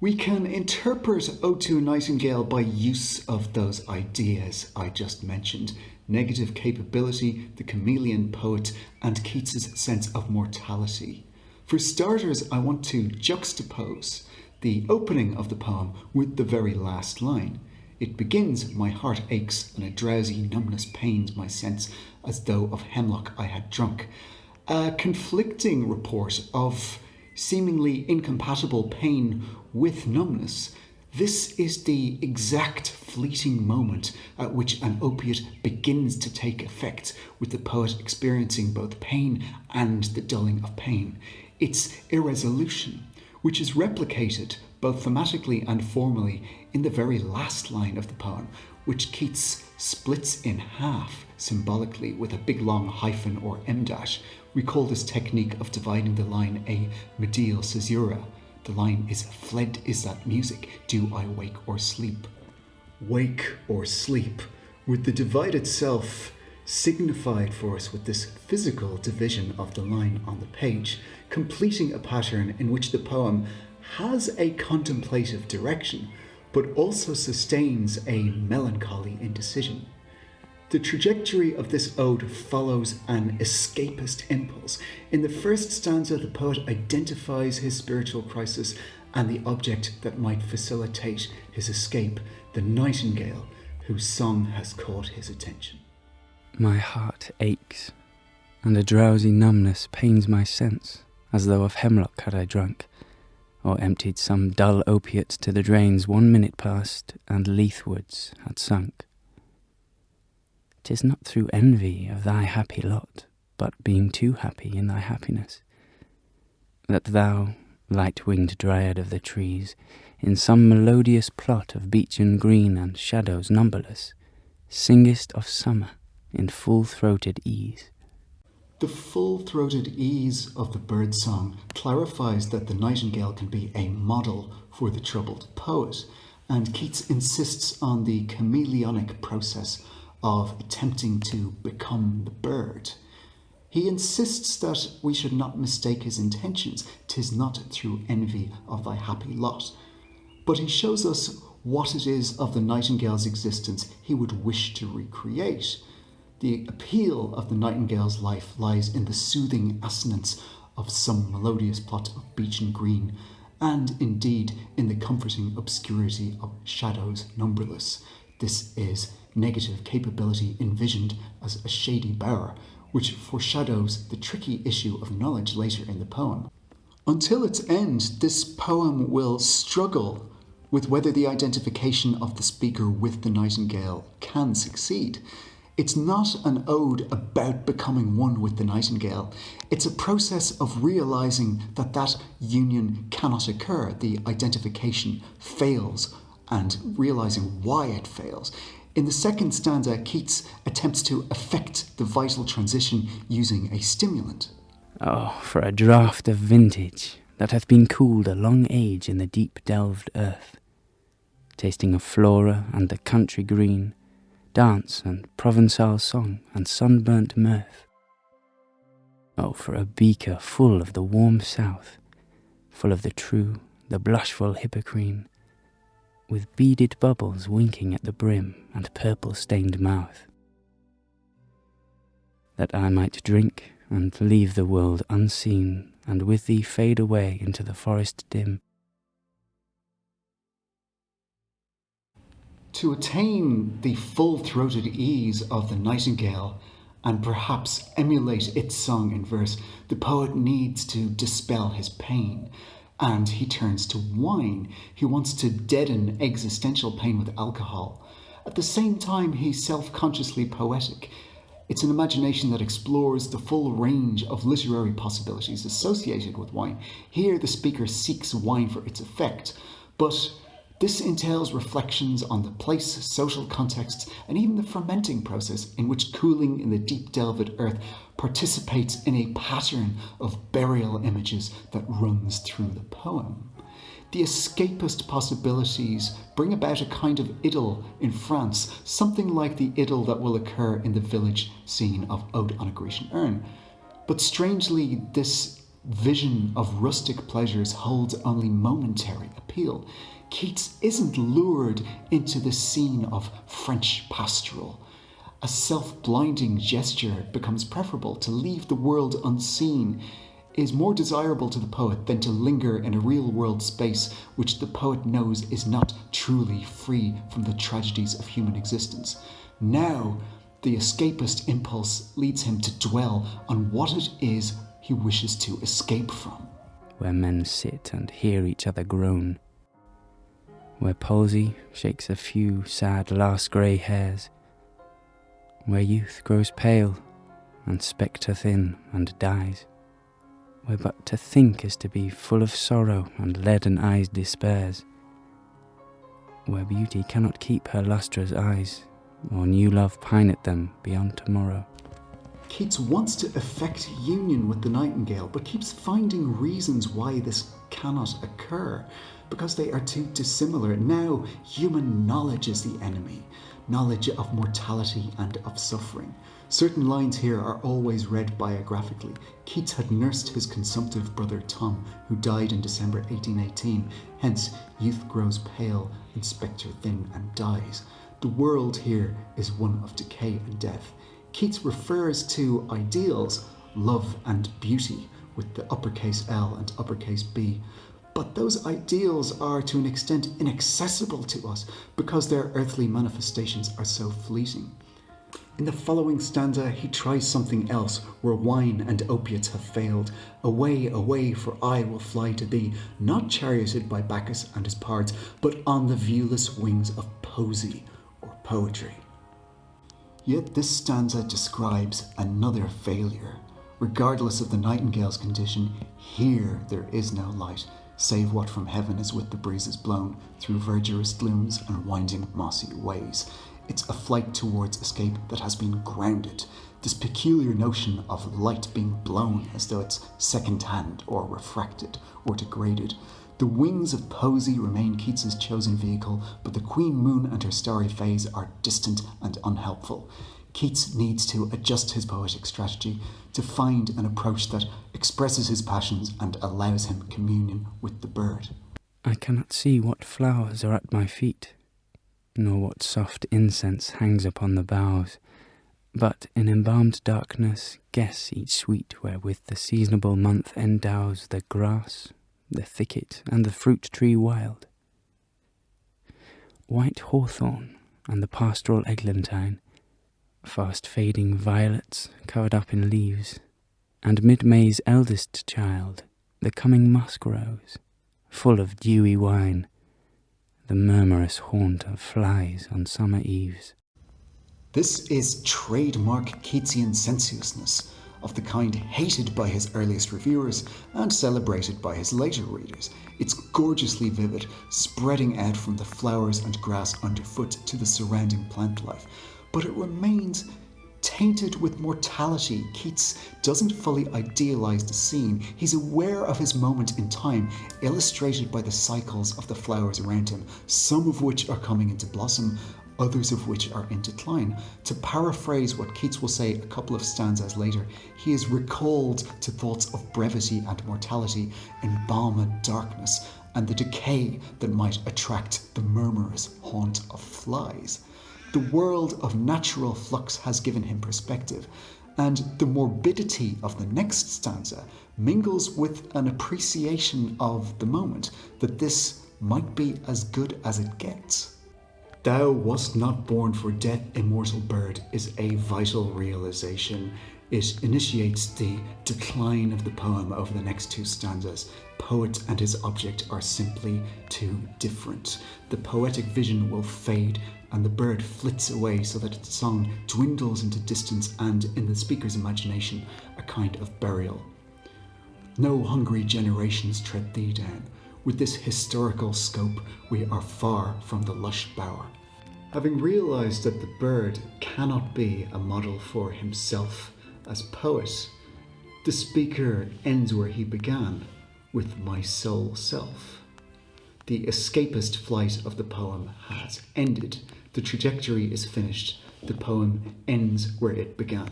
We can interpret Ode to a Nightingale by use of those ideas I just mentioned: negative capability, the chameleon poet, and Keats's sense of mortality. For starters, I want to juxtapose the opening of the poem with the very last line. It begins, "My heart aches, and a drowsy numbness pains my sense, as though of hemlock I had drunk." A conflicting report of seemingly incompatible pain with numbness. This is the exact fleeting moment at which an opiate begins to take effect, with the poet experiencing both pain and the dulling of pain. It's irresolution, which is replicated both thematically and formally in the very last line of the poem, which Keats splits in half symbolically with a big long hyphen or em dash. We call this technique of dividing the line a medial caesura. The line is, "Fled is that music, do I wake or sleep?" Wake or sleep, with the divided self signified for us with this physical division of the line on the page, completing a pattern in which the poem has a contemplative direction, but also sustains a melancholy indecision. The trajectory of this ode follows an escapist impulse. In the first stanza, the poet identifies his spiritual crisis and the object that might facilitate his escape, the nightingale, whose song has caught his attention. My heart aches, and a drowsy numbness pains my sense, as though of hemlock had I drunk, or emptied some dull opiate to the drains 1 minute past, and Leithwoods had sunk. 'Tis not through envy of thy happy lot, but being too happy in thy happiness, that thou, light-winged dryad of the trees, in some melodious plot of beechen green and shadows numberless, singest of summer in full-throated ease. The full-throated ease of the birdsong clarifies that the nightingale can be a model for the troubled poet, and Keats insists on the chameleonic process of attempting to become the bird. He insists that we should not mistake his intentions. 'Tis not through envy of thy happy lot. But he shows us what it is of the nightingale's existence he would wish to recreate. The appeal of the nightingale's life lies in the soothing assonance of some melodious plot of beechen green, and indeed in the comforting obscurity of shadows numberless. This is negative capability envisioned as a shady bower, which foreshadows the tricky issue of knowledge later in the poem. Until its end, this poem will struggle with whether the identification of the speaker with the nightingale can succeed. It's not an ode about becoming one with the nightingale. It's a process of realizing that that union cannot occur. The identification fails, and realizing why it fails. In the second stanza, Keats attempts to effect the vital transition using a stimulant. Oh, for a draught of vintage that hath been cooled a long age in the deep-delved earth, tasting of flora and the country green, dance and Provençal song and sunburnt mirth. Oh, for a beaker full of the warm south, full of the true, the blushful hippocrene, with beaded bubbles winking at the brim and purple-stained mouth, that I might drink and leave the world unseen, and with thee fade away into the forest dim. To attain the full-throated ease of the nightingale, and perhaps emulate its song in verse, the poet needs to dispel his pain. And he turns to wine. He wants to deaden existential pain with alcohol. At the same time, he's self-consciously poetic. It's an imagination that explores the full range of literary possibilities associated with wine. Here, the speaker seeks wine for its effect, but this entails reflections on the place, social contexts, and even the fermenting process in which cooling in the deep-delved earth participates in a pattern of burial images that runs through the poem. The escapist possibilities bring about a kind of idyll in France, something like the idyll that will occur in the village scene of Ode on a Grecian Urn. But strangely, this vision of rustic pleasures holds only momentary appeal. Keats isn't lured into the scene of French pastoral. A self-blinding gesture becomes preferable. To leave the world unseen is more desirable to the poet than to linger in a real-world space which the poet knows is not truly free from the tragedies of human existence. Now, the escapist impulse leads him to dwell on what it is he wishes to escape from. Where men sit and hear each other groan, where palsy shakes a few sad last grey hairs, where youth grows pale and spectre thin and dies, where but to think is to be full of sorrow and leaden eyes despairs, where beauty cannot keep her lustrous eyes, or new love pine at them beyond tomorrow. Keats wants to effect union with the nightingale, but keeps finding reasons why this cannot occur, because they are too dissimilar. Now, human knowledge is the enemy, knowledge of mortality and of suffering. Certain lines here are always read biographically. Keats had nursed his consumptive brother Tom, who died in December 1818. Hence, youth grows pale and spectre thin and dies. The world here is one of decay and death. Keats refers to ideals, love and beauty, with the uppercase L and uppercase B. But those ideals are to an extent inaccessible to us because their earthly manifestations are so fleeting. In the following stanza, he tries something else, where wine and opiates have failed. Away, away, for I will fly to thee, not charioted by Bacchus and his pards, but on the viewless wings of poesy or poetry. Yet this stanza describes another failure. Regardless of the nightingale's condition, here there is no light, save what from heaven is with the breezes blown through verdurous glooms and winding mossy ways. It's a flight towards escape that has been grounded. This peculiar notion of light being blown as though it's second-hand or refracted or degraded. The wings of poesy remain Keats's chosen vehicle, but the Queen Moon and her starry phase are distant and unhelpful. Keats needs to adjust his poetic strategy to find an approach that expresses his passions and allows him communion with the bird. I cannot see what flowers are at my feet, nor what soft incense hangs upon the boughs, but in embalmed darkness guess each sweet wherewith the seasonable month endows the grass, the thicket, and the fruit tree wild. White hawthorn and the pastoral eglantine, fast fading violets covered up in leaves, and mid-May's eldest child, the coming musk rose, full of dewy wine, the murmurous haunt of flies on summer eves. This is trademark Keatsian sensuousness, of the kind hated by his earliest reviewers and celebrated by his later readers. It's gorgeously vivid, spreading out from the flowers and grass underfoot to the surrounding plant life. But it remains tainted with mortality. Keats doesn't fully idealize the scene. He's aware of his moment in time, illustrated by the cycles of the flowers around him, some of which are coming into blossom, others of which are in decline. To paraphrase what Keats will say a couple of stanzas later, he is recalled to thoughts of brevity and mortality, embalmed darkness, and the decay that might attract the murmurous haunt of flies. The world of natural flux has given him perspective, and the morbidity of the next stanza mingles with an appreciation of the moment, that this might be as good as it gets. Thou wast not born for death, immortal bird, is a vital realization. It initiates the decline of the poem over the next two stanzas. Poet and his object are simply too different. The poetic vision will fade, and the bird flits away so that its song dwindles into distance and, in the speaker's imagination, a kind of burial. No hungry generations tread thee down. With this historical scope, we are far from the lush bower. Having realised that the bird cannot be a model for himself as poet, the speaker ends where he began, with my sole self. The escapist flight of the poem has ended. The trajectory is finished. The poem ends where it began.